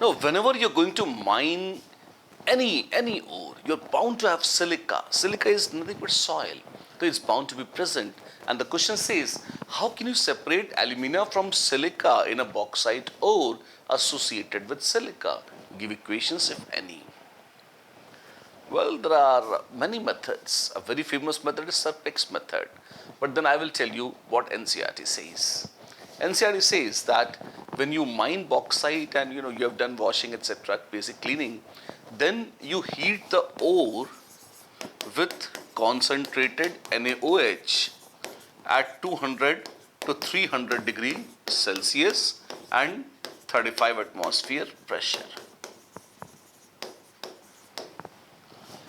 Now, whenever you're going to mine any ore, you're bound to have silica. Silica is nothing but soil, so it's bound to be present. And the question says, how can you separate alumina from silica in a bauxite ore associated with silica? Give equations if any. Well, there are many methods. A very famous method is Serpek's method. But then I will tell you what NCERT says. NCERT says that when you mine bauxite and you have done washing, etc., basic cleaning, then you heat the ore with concentrated NaOH at 200 to 300 degrees Celsius and 35 atmosphere pressure.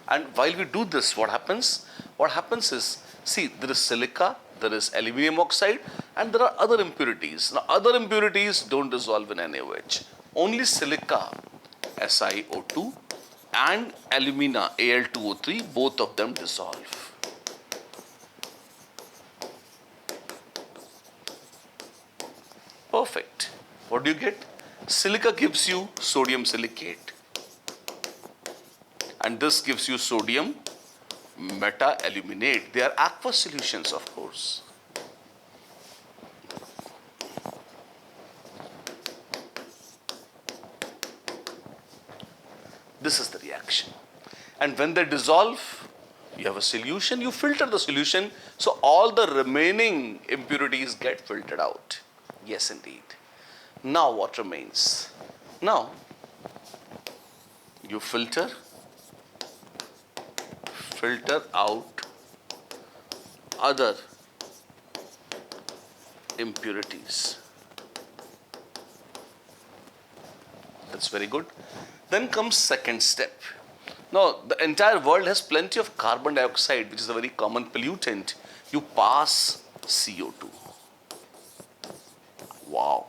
And while we do this, what happens? What happens is, see, there is silica, there is aluminum oxide, and there are other impurities. Now, other impurities don't dissolve in NaOH. Only silica, SiO2, and alumina, Al2O3, both of them dissolve. Perfect. What do you get? Silica gives you sodium silicate, and this gives you sodium meta-aluminate. They are aqueous solutions, of course. This is the reaction. And when they dissolve, you have a solution, you filter the solution, so all the remaining impurities get filtered out. Yes, indeed. Now what remains? Now, you filter out other impurities. That's very good. Then comes second step. Now, the entire world has plenty of carbon dioxide, which is a very common pollutant. You pass CO2. Wow.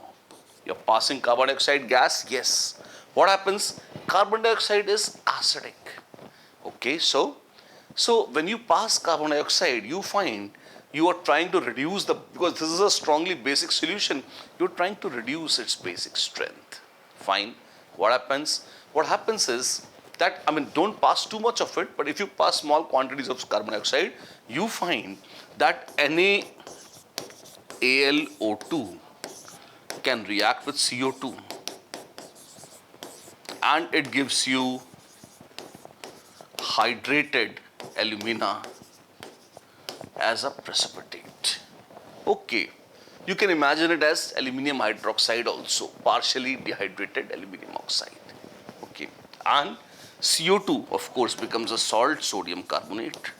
You're passing carbon dioxide gas? Yes. What happens? Carbon dioxide is acidic. Okay, so when you pass carbon dioxide, you find you are trying to reduce because this is a strongly basic solution, you're trying to reduce its basic strength. Fine. What happens? What happens is that, don't pass too much of it, but if you pass small quantities of carbon dioxide, you find that NaAlO2 can react with CO2 and it gives you hydrated alumina as a precipitate. Okay, you can imagine it as aluminium hydroxide also, partially dehydrated aluminium oxide. Okay, and CO2 of course becomes a salt, sodium carbonate.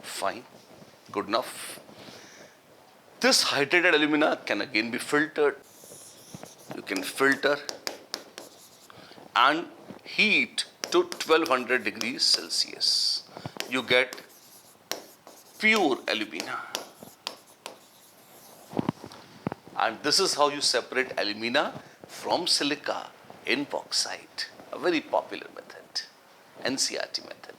Fine, good enough. This hydrated alumina can again be filtered. You can filter and heat to 1200 degrees Celsius. You get pure alumina. And this is how you separate alumina from silica in bauxite. A very popular method, NCERT method.